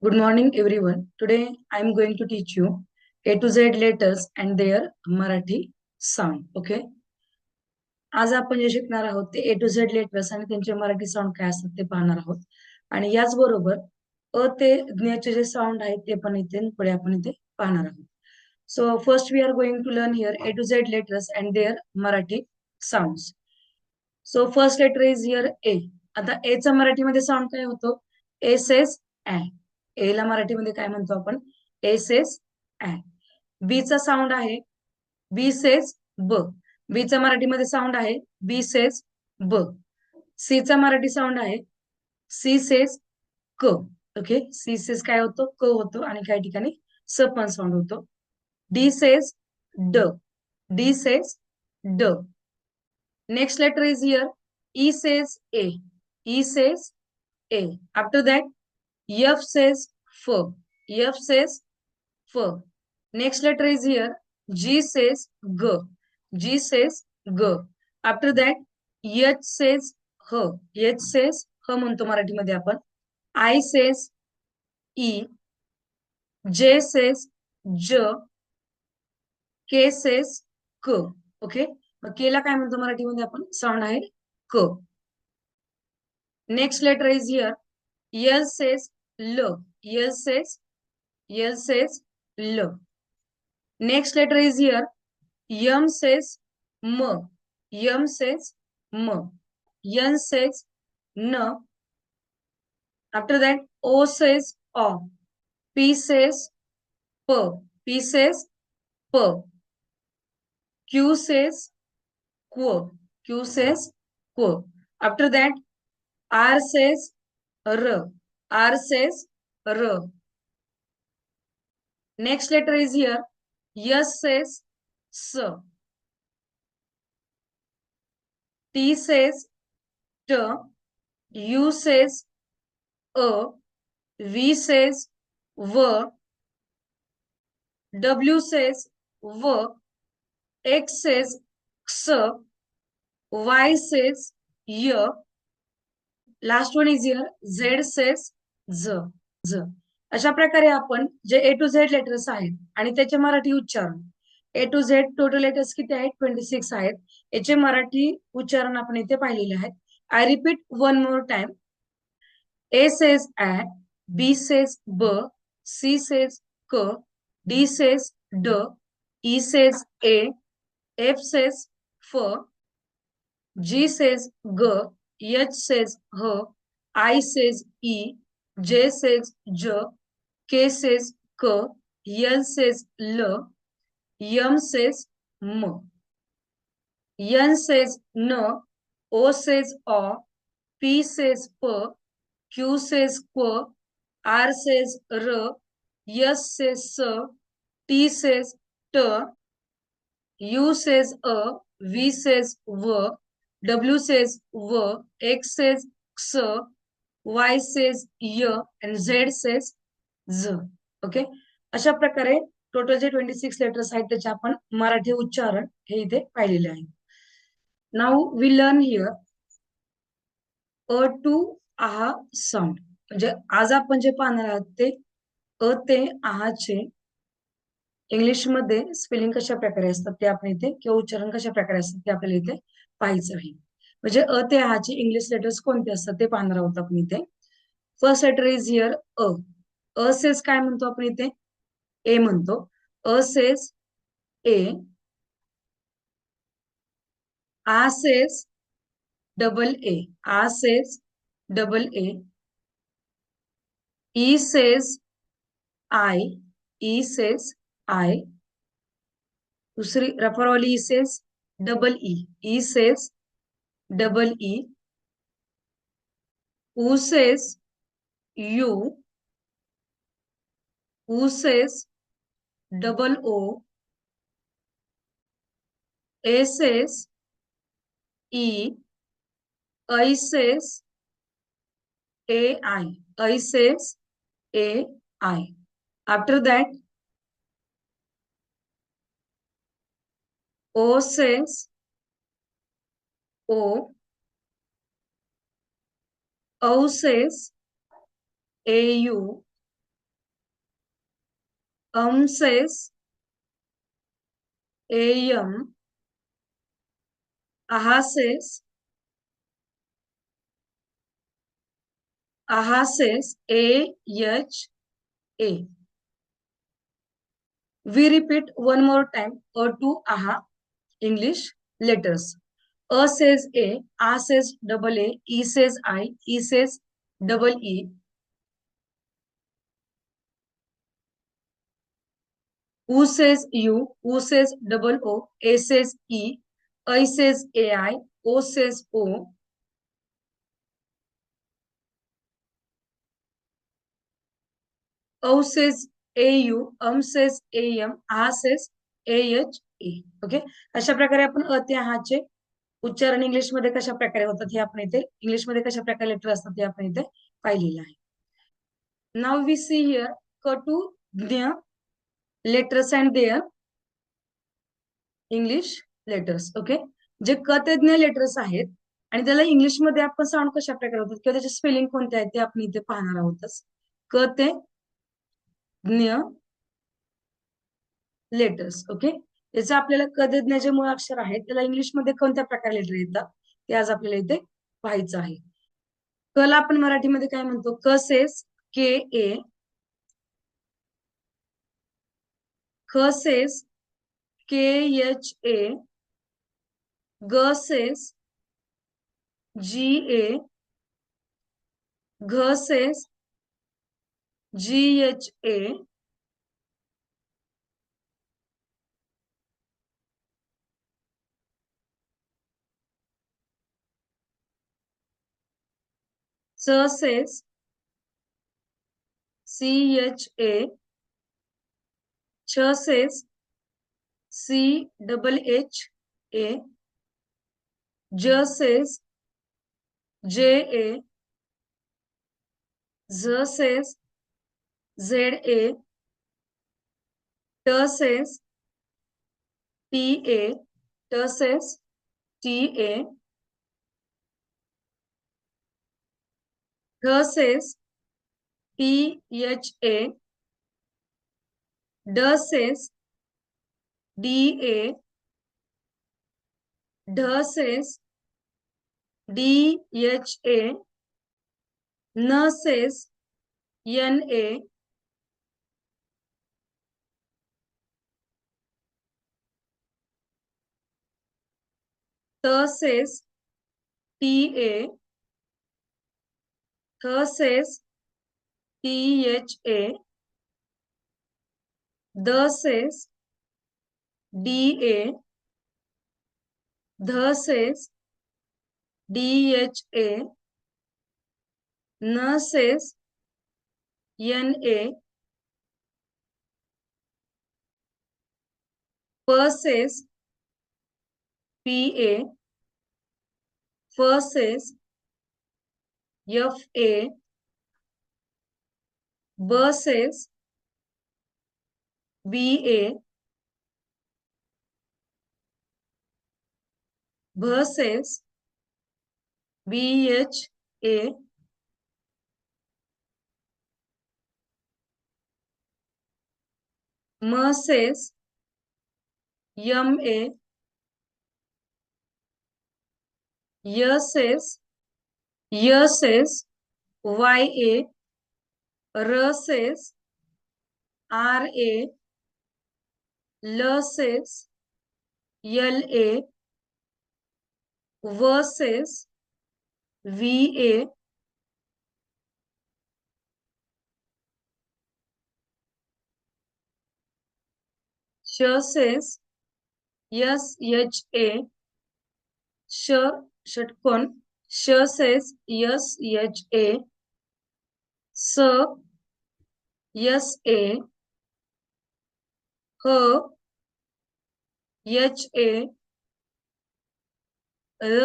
Good morning, everyone. Today I am going to teach you A to Z letters and their Marathi sound. Okay. आज आपण जे शिकणार आहोत ते A to Z letters आणि त्यांचे मराठी साऊंड काय असतात ते पाहणार आहोत. आणि याचबरोबर अ ते ज्ञचे जे साऊंड आहेत ते पण इथे पुढे आपण इथे पाहणार आहोत. So first we are going to learn here A to Z letters and their Marathi sounds. So first letter is here A. आता ए चा मराठीमध्ये साऊंड काय होतो? ए सेस ऍ. ए ला मराठीमध्ये काय म्हणतो आपण? ए सेस ऍ. बी चा साऊंड आहे बी सेस ब. बी चा मराठीमध्ये साऊंड आहे बी सेस ब. सी चा मराठी साऊंड आहे सी सेस क. ओके. सी सेस काय होतो? क होतो आणि काही ठिकाणी स पण साऊंड होतो. डी सेस ड. डी सेस ड. Next letter is here. E says A. E says A. After that, F says F. F says F. Next letter is here. G says G. G says G. After that, H says H. H says H म्हणतो मराठीमध्ये आपण. I says E. J says J. K says K. Okay. मग केला काय म्हणतो मराठीमध्ये आपण? Sound आहे क. Next letter is here. L says L. L says L says L. Next letter is here. M says M. M says M. N says N. After that, O says O. P says P. P says P. Q says Q. Q says Q. After that, R says R. R says R. Next letter is here. S says S. T says T. U says A. V says V. W says V. X says X. Y says Y. Last one is here. Z says Z. Z. अशा प्रकारे आपण जे A to Z letters आहेत आणि त्याचे मराठी उच्चारण. A to Z total letters किती आहेत? 26 आहेत. याचे मराठी उच्चारण आपण इथे पाहिलेले आहेत. I repeat one more time. A says A, B says B, C says K, D says D, E says A, F says F, G says G, H says H, I says E, J says J, K says K, L says L, M says M, N says N, O says O, P says P, Q says Q, R says R, S says S, T says T, U says A, V says V, W says V, X says X, Y says Y, and Z says Z. Okay. अशा प्रकारे total जे 26 letters आहेत त्याचे आपण मराठी उच्चारण हे इथे पाहिलेले आहे. नाऊ वी लर्न हिअर अ टू आहा साऊंड. म्हणजे आज आपण जे पाहणार आहोत ते अ ते आहाचे इंग्लिश मध्ये स्पेलिंग कशा प्रकारे असतात ते आपण इथे किंवा उच्चारण कशा प्रकारे असतात ते आपल्याला इथे पाहायचं आहे. म्हणजे अ ते आहाचे इंग्लिश लेटर्स कोणते असतात ते पाहणार आहोत आपण इथे. फर्स्ट लेटर इज हिअर अ. अ सेज काय म्हणतो आपण इथे? ए म्हणतो. अ सेज ए. आ सेज डबल ए. आ सेज डबल ए. ई सेज आय. ई सेज आय. दूसरी रफर वाली ई सेज डबल ई. ई says double E. U says U. U says double O. A says E. I says AI. I says AI. After that, O says O. O says AU. says am, says says a. We repeat one more time to English letters. A says A says double A, E says I, E says double E, U says U, U says double O, A says E, I says AI, O says O, O says AU, says AM, A says AH, okay. अशा प्रकारे आपण अ ते आहाचे उच्चारण इंग्लिशमध्ये कशा प्रकारे होतात हे आपण इथे इंग्लिशमध्ये कशा प्रकारे लेटर असतात हे आपण इथे पाहिलेलं आहे. नाव वी सी हिअर क टू ज्ञ letters and their English letters. Okay. जे क ते ज्ञ लेटर्स आहेत आणि त्याला इंग्लिशमध्ये आपण साऊंड कशा प्रकारे होतात किंवा त्याचे स्पेलिंग कोणते आहेत ते आपण इथे पाहणार आहोतच. क ते ज्ञ लेटर्स. ओके. याचं आपल्याला क ते ज्ञ जे मूळ अक्षर आहेत त्याला इंग्लिशमध्ये कोणत्या प्रकारे लेटर येतात ते आज आपल्याला इथे पाहायचं आहे. क ला आपण मराठीमध्ये काय म्हणतो? क सेस के ए, ख सेस के एच ए, ग सेस जी ए, घ सेस जी एच ए, च सेस सी एच ए, छ says C double H A, ज सेस जे ए, झ सेस झेड ए, ट सेस टी ए, ट सेस टी ए, ठ सेस टी एच ए, ड सेस डी ए, ढ सेस डी एच ए, न सेस एन ए, त सेस टी ए, थ सेस टी एच ए, द सेस डी ए, ध सेस डी एच ए, न सेस एन ए, प सेस पी ए, फ सेस एफ ए, ब सेस बी ए, भ सेस बी एच ए, म सेस एम ए, य सेस वाय ए, र सेस आर ए, ल सेस एल ए, व सेस व्ही ए, श सेस एस एच ए, श षटकोन श सेस एस एच ए, स एस ए, ह एच ए, र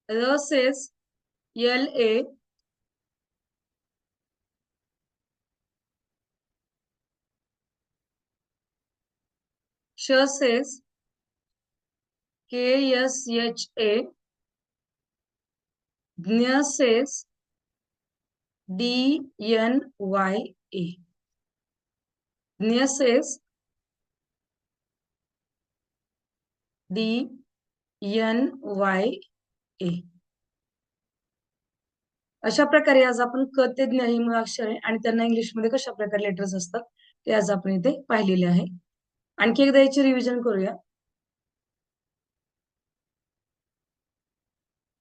र सेस एल ए, श says K S H A, ज्ञ says DNYA. ज्ञ says DNYA. अशा प्रकारे आज आपण क ते ज्ञ ही मुळाक्षर आहे आणि त्यांना इंग्लिशमध्ये कशा प्रकारे लेटर्स असतात ते आज आपण इथे पाहिलेले आहे. आणखी एकदा याचे रिव्हिजन करूया.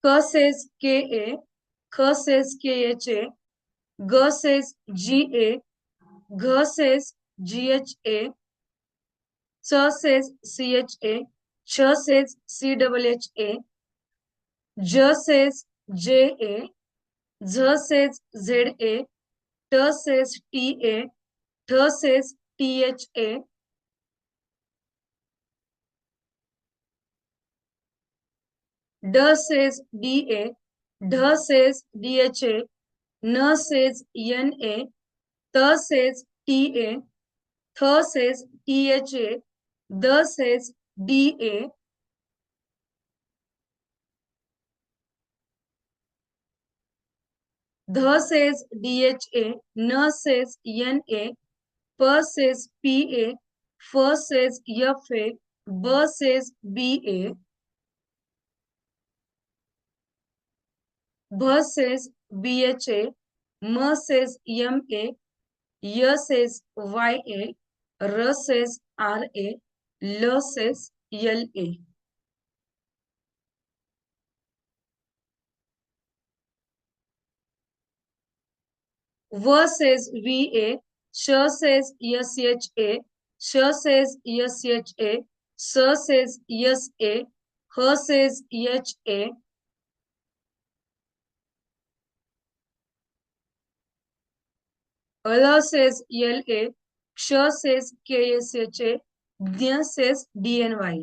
क सेज KA, ख सेज KHA, ग सेज GA, घ सेज GHA, च सेज CHA, छ सेज CHHA, ज सेज JA, झ सेज ZA, ट सेज TA, ठ सेज THA, ड सेज DA, ढ सेज DHA, न सेज NA, त सेज TA, थ says THA, the sage DA, ध सेज DHA, न सेज NA, प सेज PA, फ सेज FA, ब सेज BA, भ सेज BHA, म सेज MA, य सेज YA, र सेज RA, ल सेज LA. व सेज VA, श सेज SHA, श सेज SHA, स सेज SA, ह सेज HA, ल सेज LA, क्ष सेज KSHA, ज्ञ सेज DNY.